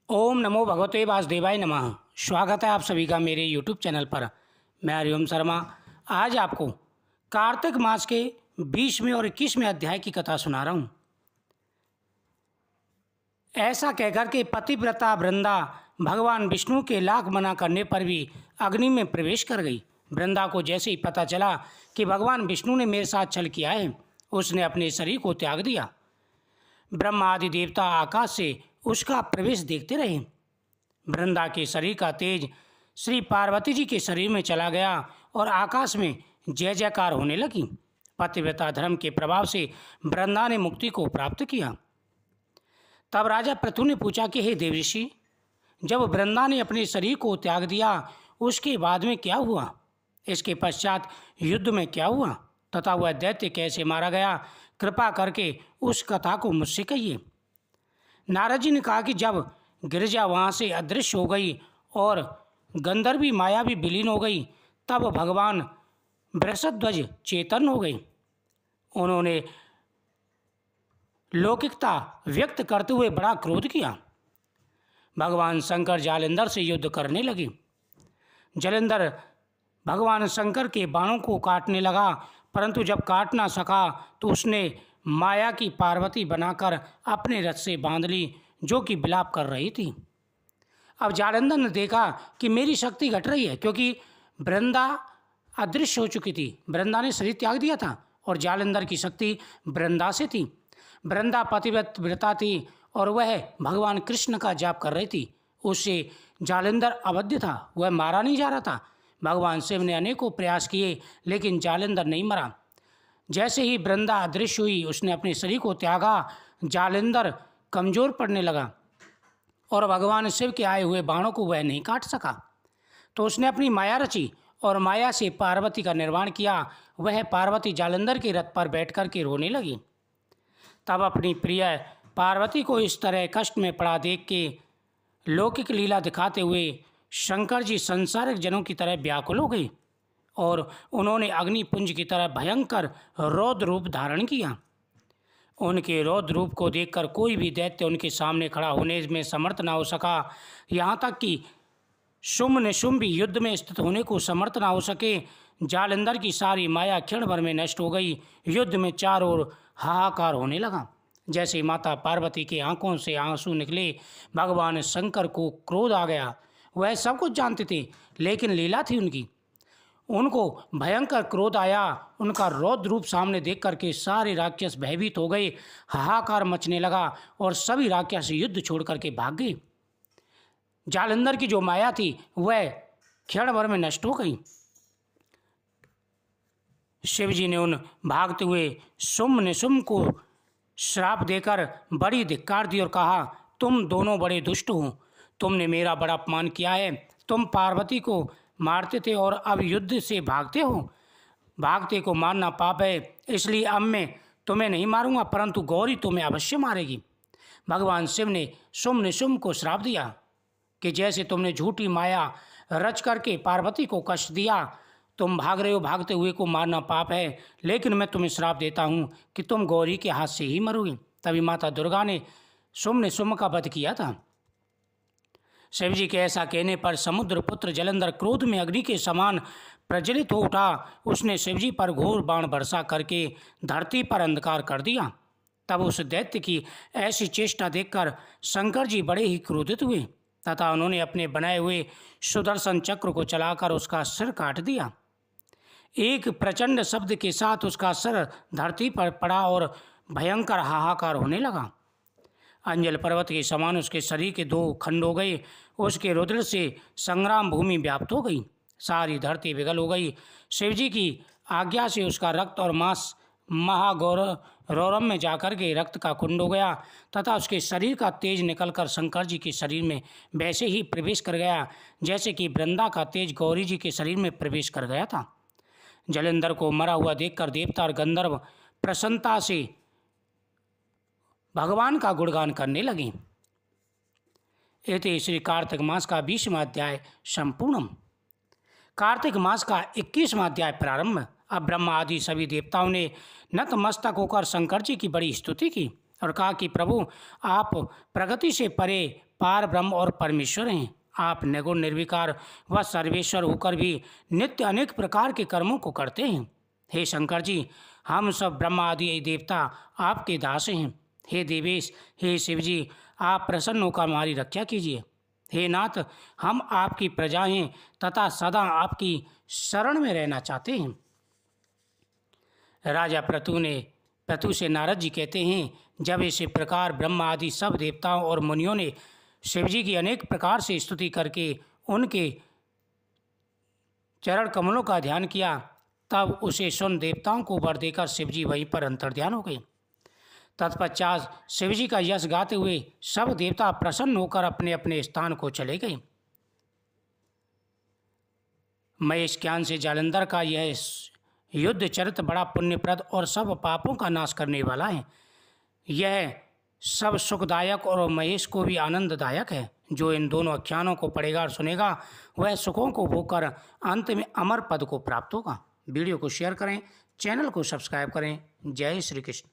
ओम नमो भगवते वासुदेवाय नमः। स्वागत है आप सभी का मेरे यूट्यूब चैनल पर। मैं हरिओम शर्मा आज आपको कार्तिक मास के 20वें और 21वें अध्याय की कथा सुना रहा हूँ। ऐसा कहकर के पतिव्रता वृंदा भगवान विष्णु के लाख मना करने पर भी अग्नि में प्रवेश कर गई। वृंदा को जैसे ही पता चला कि भगवान विष्णु ने मेरे साथ छल किया है, उसने अपने शरीर को त्याग दिया। ब्रह्मा आदि देवता आकाश से उसका प्रवेश देखते रहे। वृंदा के शरीर का तेज श्री पार्वती जी के शरीर में चला गया और आकाश में जय जयकार होने लगी। पतिव्रता धर्म के प्रभाव से वृंदा ने मुक्ति को प्राप्त किया। तब राजा पृथु ने पूछा कि हे देवऋषि, जब वृंदा ने अपने शरीर को त्याग दिया उसके बाद में क्या हुआ? इसके पश्चात युद्ध में क्या हुआ तथा वह दैत्य कैसे मारा गया? कृपा करके उस कथा को मुझसे कहिए। नारद जी ने कहा कि जब गिरिजा वहाँ से अदृश्य हो गई और गंधर्वी माया भी विलीन हो गई, तब भगवान वृषध्वज चेतन हो गए। उन्होंने लौकिकता व्यक्त करते हुए बड़ा क्रोध किया। भगवान शंकर जालंधर से युद्ध करने लगे। जालंधर भगवान शंकर के बाणों को काटने लगा, परंतु जब काट ना सका तो उसने माया की पार्वती बनाकर अपने रथ से बांध ली, जो कि विलाप कर रही थी। अब जालंधर ने देखा कि मेरी शक्ति घट रही है, क्योंकि वृंदा अदृश्य हो चुकी थी। वृंदा ने शरीर त्याग दिया था और जालंधर की शक्ति वृंदा से थी। वृंदा पतिव्रता थी और वह भगवान कृष्ण का जाप कर रही थी। उससे जालंधर अवध्य था, वह मारा नहीं जा रहा था। भगवान शिव ने अनेकों प्रयास किए लेकिन जालंधर नहीं मरा। जैसे ही वृंदा अदृश्य हुई, उसने अपने शरीर को त्यागा। जालंधर कमजोर पड़ने लगा और भगवान शिव के आए हुए बाणों को वह नहीं काट सका। तो उसने अपनी माया रची और माया से पार्वती का निर्माण किया। वह पार्वती जालंधर के रथ पर बैठ कर के रोने लगी। तब अपनी प्रिय पार्वती को इस तरह कष्ट में पड़ा देख के लौकिक लीला दिखाते हुए शंकर जी संसारिक जनों की तरह व्याकुल हो गए और उन्होंने अग्निपुंज की तरह भयंकर रौद्र रूप धारण किया। उनके रौद्र रूप को देखकर कोई भी दैत्य उनके सामने खड़ा होने में समर्थ ना हो सका। यहाँ तक कि शुंभ निशुंभ भी युद्ध में स्थित होने को समर्थ ना हो सके। जालंधर की सारी माया क्षण भर में नष्ट हो गई। युद्ध में चारों ओर हाहाकार होने लगा। जैसे माता पार्वती के आंखों से आंसू निकले, भगवान शंकर को क्रोध आ गया। वह सब कुछ जानते थे, लेकिन लीला थी उनकी। उनको भयंकर क्रोध आया। उनका रौद्र रूप सामने देख करके सारे राक्षस भयभीत हो गए। हाहाकार मचने लगा और सभी राक्षस युद्ध छोड़ करके भाग गए। जालंधर की जो माया थी वह क्षण भर में नष्ट हो गई। शिवजी ने उन भागते हुए शुंभ निशुंभ को श्राप देकर बड़ी धिक्कार दी और कहा, तुम दोनों बड़े दुष्ट हो। तुमने मेरा बड़ा अपमान किया है। तुम पार्वती को मारते थे और अब युद्ध से भागते हो। भागते को मारना पाप है, इसलिए अब मैं तुम्हें नहीं मारूंगा, परंतु गौरी तुम्हें अवश्य मारेगी। भगवान शिव ने शुंभ निशुंभ को श्राप दिया कि जैसे तुमने झूठी माया रच करके पार्वती को कष्ट दिया, तुम भाग रहे हो, भागते हुए को मारना पाप है, लेकिन मैं तुम्हें श्राप देता हूँ कि तुम गौरी के हाथ से ही मरोगी। तभी माता दुर्गा ने शुंभ निशुंभ का वध किया था। शिवजी के ऐसा कहने पर समुद्र पुत्र जालंधर क्रोध में अग्नि के समान प्रज्वलित हो उठा। उसने शिवजी पर घोर बाण बरसा करके धरती पर अंधकार कर दिया। तब उस दैत्य की ऐसी चेष्टा देखकर शंकर जी बड़े ही क्रोधित हुए तथा उन्होंने अपने बनाए हुए सुदर्शन चक्र को चलाकर उसका सिर काट दिया। एक प्रचंड शब्द के साथ उसका सिर धरती पर पड़ा और भयंकर हाहाकार होने लगा। अंजल पर्वत के समान उसके शरीर के 2 खंड हो गए। उसके रुद्र से संग्राम भूमि व्याप्त हो गई। सारी धरती विगल हो गई। शिवजी की आज्ञा से उसका रक्त और मांस महागौरव में जाकर के रक्त का कुंड हो गया तथा उसके शरीर का तेज निकलकर शंकर जी के शरीर में वैसे ही प्रवेश कर गया जैसे कि वृंदा का तेज गौरी जी के शरीर में प्रवेश कर गया था। जालंधर को मरा हुआ देखकर देवता और गंधर्व प्रसन्नता से भगवान का गुणगान करने लगे। इति श्री कार्तिक मास का 20वां अध्याय संपूर्णम। कार्तिक मास का 21वां अध्याय प्रारंभ। अब ब्रह्मा आदि सभी देवताओं ने नतमस्तक होकर शंकर जी की बड़ी स्तुति की और कहा कि प्रभु, आप प्रगति से परे पार ब्रह्म और परमेश्वर हैं। आप निर्गुण निर्विकार व सर्वेश्वर होकर भी नित्य अनेक प्रकार के कर्मों को करते हैं। हे शंकर जी, हम सब ब्रह्मा आदि देवता आपके दास हैं। हे देवेश, हे शिव जी, आप प्रसन्न होकर हमारी रक्षा कीजिए। हे नाथ, हम आपकी प्रजा हैं तथा सदा आपकी शरण में रहना चाहते हैं। राजा पृथु से नारद जी कहते हैं, जब इसी प्रकार ब्रह्मा आदि सब देवताओं और मुनियों ने शिवजी की अनेक प्रकार से स्तुति करके उनके चरण कमलों का ध्यान किया, तब उसे सुन देवताओं को वर देकर शिवजी वहीं पर अंतर्ध्यान हो गए। तत्पश्चात शिवजी का यश गाते हुए सब देवता प्रसन्न होकर अपने अपने स्थान को चले गए। महेश ज्ञान से जालंधर का यह युद्ध चरित्र बड़ा पुण्यप्रद और सब पापों का नाश करने वाला है। यह सब सुखदायक और महेश को भी आनंददायक है। जो इन दोनों आख्यानों को पढ़ेगा और सुनेगा वह सुखों को भोगकर अंत में अमर पद को प्राप्त होगा। वीडियो को शेयर करें, चैनल को सब्सक्राइब करें। जय श्री कृष्ण।